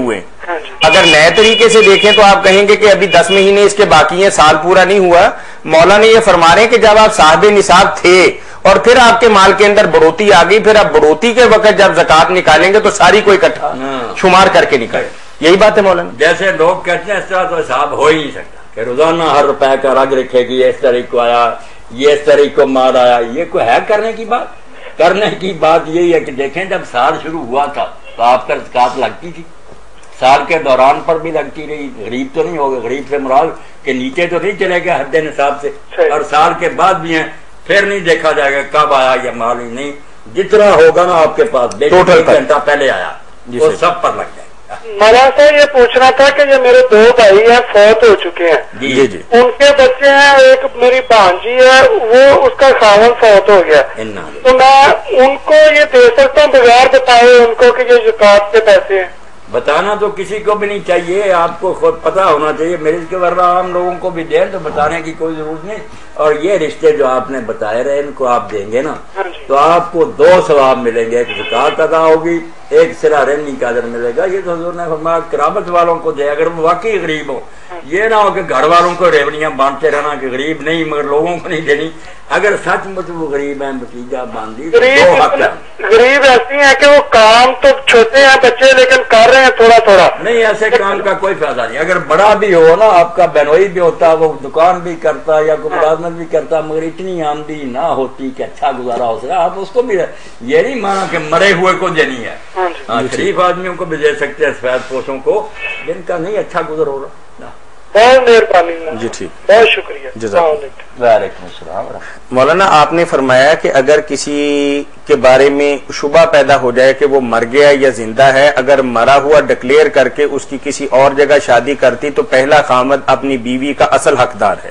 ہوئے ہیں. اگر نئے طریقے سے دیکھیں تو آپ کہیں گے کہ ابھی 10 مہینے اس کے باقی ہیں, سال پورا نہیں ہوا. مولا نے یہ فرما رہے ہیں کہ جب آپ صاحب نصاب تھے اور پھر آپ کے مال کے اندر بڑھوتی آ گئی, پھر آپ بڑھوتی کے وقت جب زکات نکالیں گے تو ساری کو اکٹھا شمار کر کے نکالیں. یہی بات ہے مولانا. جیسے لوگ کہتے ہیں اس طرح تو حساب ہو ہی نہیں سکتا کہ روزانہ ہر روپے کا رگ رکھے گی, اس طریق کو آیا, یہ اس طریق کو مال آیا. یہ کوئی ہے کرنے کی بات؟ کرنے کی بات یہی ہے کہ دیکھیں جب سال شروع ہوا تھا تو آپ پر زکات لگتی تھی, سال کے دوران پر بھی لگتی رہی. غریب تو نہیں ہوگا, غریب سے مراد کہ نیچے تو نہیں چلے گا حد نصاب سے, اور سال کے بعد بھی ہیں پھر نہیں دیکھا جائے گا کب آیا یا مال ہی نہیں. جتنا ہوگا نا آپ کے پاس ایک گھنٹہ پہلے آیا وہ سب پر لگ جائے. مولانا صاحب یہ پوچھنا تھا کہ یہ میرے 2 بھائی ہیں فوت ہو چکے ہیں, ان کے بچے ہیں, ایک میری بھانجی ہے وہ اس کا خاوند فوت ہو گیا, تو میں ان کو یہ دے سکتا ہوں بغیر بتائے ان کو کہ یہ زکات کے پیسے ہیں؟ بتانا تو کسی کو بھی نہیں چاہیے, آپ کو خود پتا ہونا چاہیے. میرے کے ورنہ عام لوگوں کو بھی دیں تو بتانے کی کوئی ضرورت نہیں. اور یہ رشتے جو آپ نے بتائے رہے ان کو آپ دیں گے نا تو آپ کو 2 ثواب ملیں گے, ایک زکات ادا ہوگی, ایک صلہ رحمی کا اجر ملے گا. یہ تو حضور نے فرمایا قرابت والوں کو دے اگر وہ واقعی غریب ہو. یہ نہ ہو کہ گھر والوں کو ریوڑیاں باندھتے رہنا کہ غریب نہیں مگر لوگوں کو نہیں دینی. اگر سچ مچ وہ غریب ہیں, بتیجا باندھی, غریب ایسی ہیں کہ وہ کام تو چھوٹے ہیں بچے لیکن کر رہے ہیں تھوڑا تھوڑا. نہیں, ایسے کام کا کوئی فائدہ نہیں. اگر بڑا بھی ہو نا, آپ کا بہنوئی بھی ہوتا, وہ دکان بھی کرتا یا کوئی ملازمت بھی کرتا, مگر اتنی آمدنی نہ ہوتی کہ اچھا گزارا ہو سکا, آپ اس کو بھی یہ نہیں مانا کہ مرے ہوئے کو دینی ہے. شریف آدمیوں کو بھی دے سکتے ہیں, سفید پوشوں کو جن کا نہیں اچھا گزر ہو رہا. بہت مہربانی. جی ٹھیک, بہت شکریہ. وعلیکم السلام. مولانا آپ نے فرمایا کہ اگر کسی کے بارے میں شبہ پیدا ہو جائے کہ وہ مر گیا یا زندہ ہے, اگر مرا ہوا ڈکلیئر کر کے اس کی کسی اور جگہ شادی کرتی تو پہلا خامد اپنی بیوی کا اصل حقدار ہے,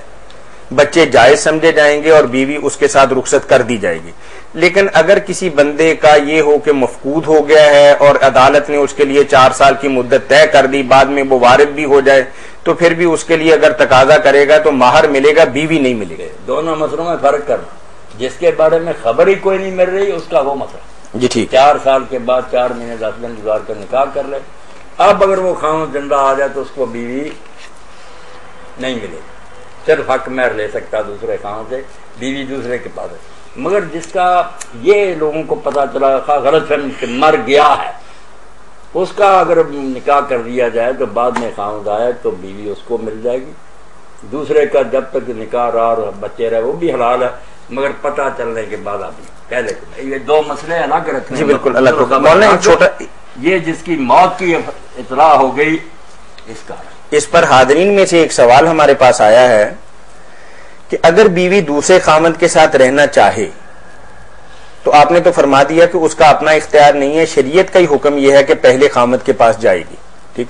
بچے جائز سمجھے جائیں گے اور بیوی اس کے ساتھ رخصت کر دی جائے گی. لیکن اگر کسی بندے کا یہ ہو کہ مفقود ہو گیا ہے اور عدالت نے اس کے لیے 4 سال کی مدت طے کر دی, بعد میں وہ وارث بھی ہو جائے تو پھر بھی اس کے لیے اگر تقاضا کرے گا تو مہر ملے گا, بیوی نہیں ملے گا. دونوں مسئلوں میں فرق کرنا. جس کے بارے میں خبر ہی کوئی نہیں مل رہی اس کا وہ مسئلہ. جی ٹھیک. 4 سال کے بعد 4 مہینے 10 دن گزار کر نکاح کر لے. اب اگر وہ خاوند زندہ آ جائے تو اس کو بیوی نہیں ملے گی, صرف حق مہر لے سکتا دوسرے خاوند سے, بیوی دوسرے کے پاس ہے. مگر جس کا یہ لوگوں کو پتا چلا غلط فہمی کہ مر گیا ہے, اس کا اگر نکاح کر دیا جائے تو بعد میں خاوند آئے تو بیوی اس کو مل جائے گی. دوسرے کا جب تک نکاح رہا اور بچے رہے وہ بھی حلال ہے, مگر پتہ چلنے کے بعد آدمی پہلے یہ 2 مسئلے الگ رکھنے. جی بالکل الگ. چھوٹا یہ جس کی موت کی اطلاع ہو گئی اس پر حاضرین میں سے ایک سوال ہمارے پاس آیا ہے کہ اگر بیوی دوسرے خامند کے ساتھ رہنا چاہے تو آپ نے تو فرما دیا کہ اس کا اپنا اختیار نہیں ہے, شریعت کا ہی حکم یہ ہے کہ پہلے خامند کے پاس جائے گی, ٹھیک,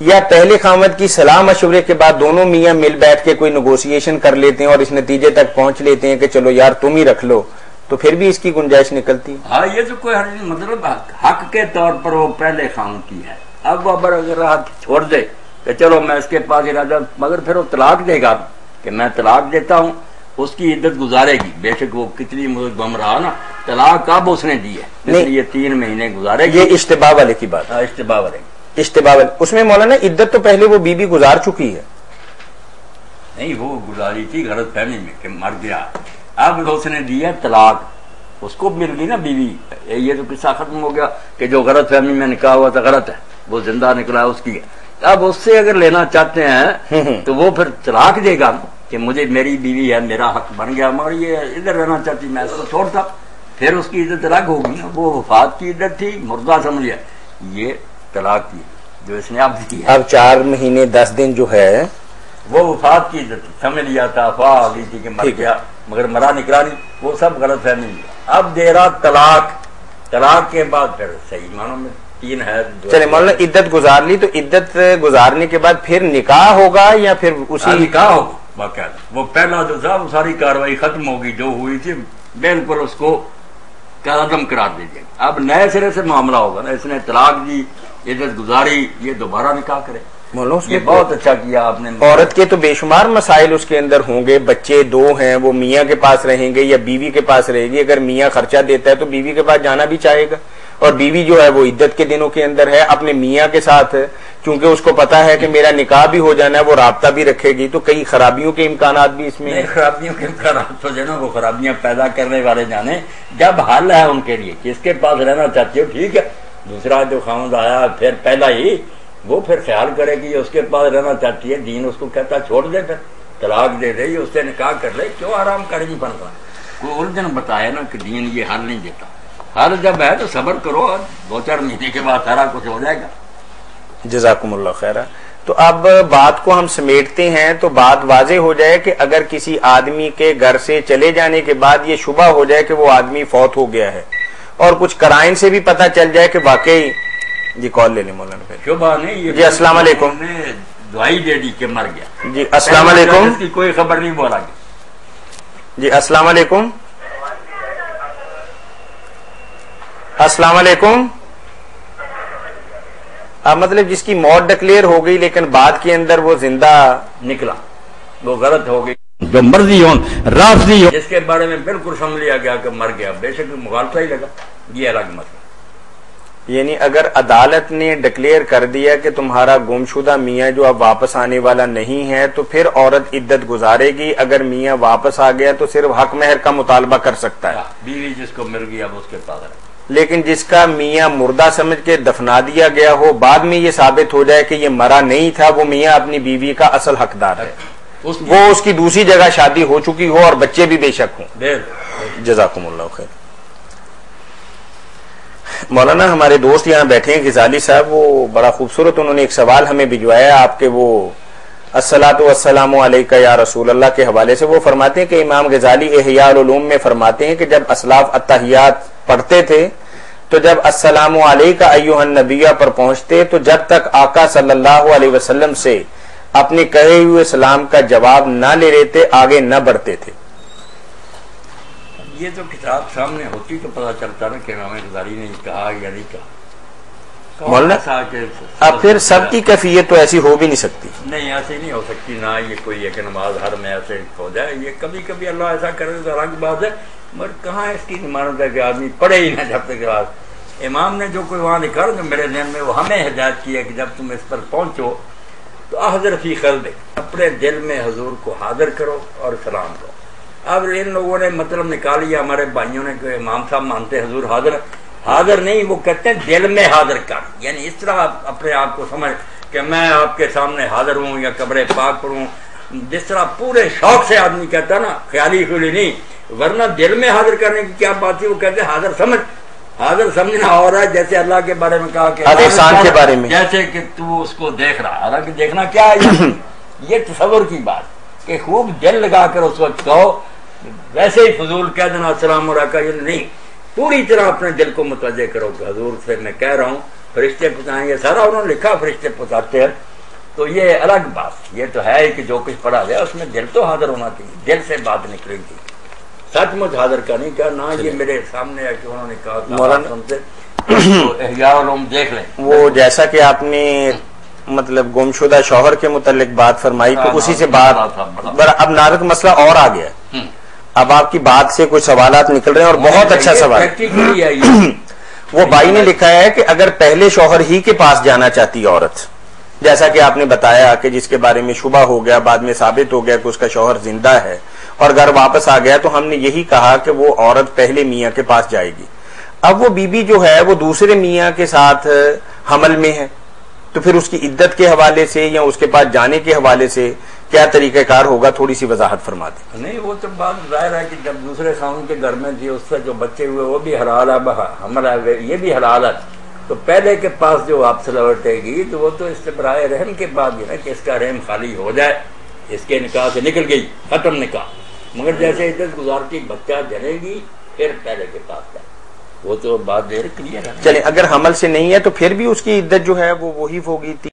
یا پہلے خامند کی صلاح مشورے کے بعد دونوں میاں مل بیٹھ کے کوئی نیگوسیشن کر لیتے ہیں اور اس نتیجے تک پہنچ لیتے ہیں کہ چلو یار تم ہی رکھ لو, تو پھر بھی اس کی گنجائش نکلتی ہے. ہاں, یہ تو کوئی مطلب حق کے طور پر وہ پہلے خامند کی ہے. اب وہ اگر ہاتھ چھوڑ دے کہ چلو میں اس کے پاس ارادہ, مگر پھر وہ طلاق دے گا کہ میں طلاق دیتا ہوں, اس کی عدت گزارے گی, بے شک وہ کتنی مدت گم رہا نا, طلاق اب اس نے دی ہے, اس لیے 3 مہینے گزارے گی. یہ اشتباہ والے کی بات. اشتباہ والے اس میں مولانا عدت تو پہلے وہ بیوی گزار چکی ہے. نہیں, وہ گزاری تھی غلط فہمی میں کہ مر گیا, اب اس نے دی ہے طلاق, اس کو مل گئی نا بیوی. یہ تو قصہ ختم ہو گیا کہ جو غلط فہمی میں نکاح ہوا تھا غلط ہے, وہ زندہ نکلا اس کی. اب اس سے اگر لینا چاہتے ہیں تو وہ پھر طلاق دے گا کہ مجھے میری بیوی ہے, میرا حق بن گیا, مگر یہ ادھر رہنا چاہتی, میں اس کو چھوڑتا, پھر اس کی عدت الگ ہوگی نا. وہ وفات کی عدت تھی, مردہ سمجھ لیا, یہ طلاق کی جو اس نے اب دی ہے. اب 4 مہینے 10 دن جو ہے وہ وفات کی عدت سمجھ لیا تھا, افواہ آ گئی تھی کہ مر گیا, مگر مرا نکلا نہیں, وہ سب غلط فہمی. اب دے رہا طلاق, طلاق کے بعد پھر صحیح معنوں میں 3 ہے. چلے مولانا عدت گزار لی, تو عدت گزارنے کے بعد پھر نکاح ہوگا یا پھر اسی نکاح ہوگا باقاعدہ. وہ پہلا جو تھا وہ ساری کاروائی ختم ہوگی جو ہوئی تھی, بالکل اس کو عدم قرار دے دیا. اب نئے سرے سے معاملہ ہوگا نا, اس نے طلاق دی, عدت گزاری, یہ دوبارہ نکاح کرے. یہ بہت اچھا کیا آپ نے. عورت کے تو بے شمار مسائل اس کے اندر ہوں گے, بچے 2 ہیں, وہ میاں کے پاس رہیں گے یا بیوی کے پاس رہے گی. اگر میاں خرچہ دیتا ہے تو بیوی کے پاس جانا بھی چاہے گا, اور بیوی جو ہے وہ عدت کے دنوں کے اندر ہے اپنے میاں کے ساتھ، چونکہ اس کو پتا ہے کہ میرا نکاح بھی ہو جانا ہے، وہ رابطہ بھی رکھے گی، تو کئی خرابیوں کے امکانات بھی اس میں خرابیوں کے امکانات تو جو نا وہ خرابیاں پیدا کرنے والے جانے، جب حل ہے ان کے لیے جس کے پاس رہنا چاہتی ہو ٹھیک ہے، دوسرا جو خاوند آیا پھر پہلا ہی وہ پھر خیال کرے گی اس کے پاس رہنا چاہتی ہے، دین اس کو کہتا چھوڑ دے، پھر طلاق دے دے، اس سے نکاح کر لے، کیوں آرام کرے گی بنتا؟ کوئی الجھن بتایا نا کہ دین یہ حل نہیں دیتا، حل جب ہے تو صبر کرو، 2-4 مہینے کے بعد سارا کچھ ہو جائے گا۔ جزاکم اللہ خیرہ۔ تو اب بات کو ہم سمیٹتے ہیں تو بات واضح ہو جائے کہ اگر کسی آدمی کے گھر سے چلے جانے کے بعد یہ شبہ ہو جائے کہ وہ آدمی فوت ہو گیا ہے اور کچھ قرائن سے بھی پتہ چل جائے کہ واقعی جی کال لے لیں مولانا پھر شبہ نہیں، جی السلام علیکم، دعائی دے دی کہ مر گیا، جی السلام علیکم، اس کی کوئی خبر نہیں بولا گیا، جی السلام علیکم، السلام علیکم۔ اب مطلب جس کی موت ڈکلیئر ہو گئی لیکن بعد کے اندر وہ زندہ نکلا، وہ غلط ہو گئی، جو مرضی ہو رافضی ہو، جس کے بارے میں بالکل سمجھ لیا گیا کہ مر گیا، بے شک مغالطہ ہی لگا، یہ الگ مسئلہ۔ یعنی اگر عدالت نے ڈکلیئر کر دیا کہ تمہارا گمشدہ میاں جو اب واپس آنے والا نہیں ہے تو پھر عورت عدت گزارے گی، اگر میاں واپس آ گیا تو صرف حق مہر کا مطالبہ کر سکتا ہے، بیوی جس کو مل گئی اب اس کے پاس ہے۔ لیکن جس کا میاں مردہ سمجھ کے دفنا دیا گیا ہو، بعد میں یہ ثابت ہو جائے کہ یہ مرا نہیں تھا، وہ میاں اپنی بیوی کا اصل حقدار ہے، وہ اس کی دوسری جگہ شادی ہو چکی ہو اور بچے بھی بے شک ہوں۔ جزاکم اللہ خیر۔ مولانا ہمارے دوست یہاں بیٹھے ہیں غزالی صاحب، وہ بڑا خوبصورت انہوں نے ایک سوال ہمیں بھجوایا آپ کے، وہ الصلاۃ والسلام علیکہ یا رسول اللہ کے حوالے سے۔ وہ فرماتے ہیں کہ امام غزالی احیاء العلوم میں فرماتے ہیں کہ جب اسلاف التحیات پڑھتے تھے تو جب السلام علیکہ ایھا النبی پر پہنچتے تو جب تک آقا صلی اللہ علیہ وسلم سے اپنے کہے ہوئے سلام کا جواب نہ لے لیتے آگے نہ بڑھتے تھے۔ یہ تو کتاب سامنے ہوتی تو پتہ چلتا نا کہ امام غزالی نے کہا یا نہیں کہا۔ مولانا اب پھر سب کی کیفیت تو ایسی ہو بھی نہیں سکتی، نہیں ایسے نہیں ہو سکتی، نہ یہ کوئی ایک نماز ہر میں ایسے ہو جائے، یہ کبھی کبھی اللہ ایسا کرے تو الگ بات ہے، مگر کہاں اس کی ضمانت ہے کہ آدمی پڑھے ہی نہ جب تک بعد۔ امام نے جو کوئی وہاں لکھا جو میرے ذہن میں وہ ہمیں ہدایت کی ہے کہ جب تم اس پر پہنچو تو احضر فی قلبک، اپنے دل میں حضور کو حاضر کرو اور سلام کرو۔ اب ان لوگوں نے مطلب نکالی ہمارے بھائیوں نے کہ امام صاحب مانتے حضور حاضر نہیں، وہ کہتے ہیں دل میں حاضر کر، یعنی اس طرح اپنے آپ کو سمجھ کہ میں آپ کے سامنے حاضر ہوں یا قبر پاک پر ہوں، جس طرح پورے شوق سے آدمی کہتا ہے نا، خیالی خولی نہیں، ورنہ دل میں حاضر کرنے کی کیا بات ہے، وہ کہتے ہیں حاضر سمجھنا اور ہے، جیسے اللہ کے بارے میں کہا کہ احسان کے بارے میں، جیسے کہ تو اس کو دیکھ رہا، حالانکہ دیکھنا کیا ہے، یہ تصور کی بات کہ خوب دل لگا کر اس وقت کہو، ویسے ہی فضول کہہ دینا السلام علیکم، یہ نہیں، پوری طرح اپنے دل کو متوجہ کرو کہ حضور سے میں کہہ رہا ہوں فرشتے پہنچائیں، یہ سارا انہوں نے لکھا فرشتے پہنچاتے ہیں، تو یہ الگ بات، یہ تو ہے کہ جو کچھ پڑھا گیا اس میں دل تو حاضر ہونا چاہیے، دل سے بات نکلے گی، سچ مچ حاضر کا نہیں کہا، نہ یہ میرے سامنے ہے کہ انہوں نے کہا احیاء العلوم دیکھ لیں۔ وہ جیسا کہ آپ نے مطلب گمشدہ شوہر کے متعلق بات فرمائی تو اسی سے بات، اب نارک مسئلہ اور آ گیا، اب آپ کی بات سے کچھ سوالات نکل رہے ہیں اور بہت اچھا سوال وہ بھائی نے لکھا ہے کہ اگر پہلے شوہر ہی کے پاس جانا چاہتی عورت، جیسا کہ آپ نے بتایا کہ جس کے بارے میں شبہ ہو گیا، بعد میں ثابت ہو گیا کہ اس کا شوہر زندہ ہے اور گھر واپس آ گیا، تو ہم نے یہی کہا کہ وہ عورت پہلے میاں کے پاس جائے گی۔ اب وہ بی بی جو ہے وہ دوسرے میاں کے ساتھ حمل میں ہے، تو پھر اس کی عدت کے حوالے سے یا اس کے پاس جانے کے حوالے سے کیا طریقہ کار ہوگا، تھوڑی سی وضاحت فرما دیں۔ نہیں وہ تو بات ظاہر ہے کہ جب دوسرے خاوند کے گھر میں تھی اس سے جو بچے ہوئے وہ بھی حلال ہے، حمل ہے یہ بھی حلال ہے، تو پہلے کے پاس جو واپس لوٹے گی تو وہ تو استبراء رحم کے بعد ہی نا کہ اس کا رحم خالی ہو جائے، اس کے نکاح سے نکل گئی، ختم نکاح، مگر جیسے عدت گزارتی بچہ جنے گی پھر پہلے کے پاس جائے، وہ تو بات دیر کلیئر ہے۔ چلیں اگر حمل سے نہیں ہے تو پھر بھی اس کی عدت جو ہے وہ وہی ہوگی۔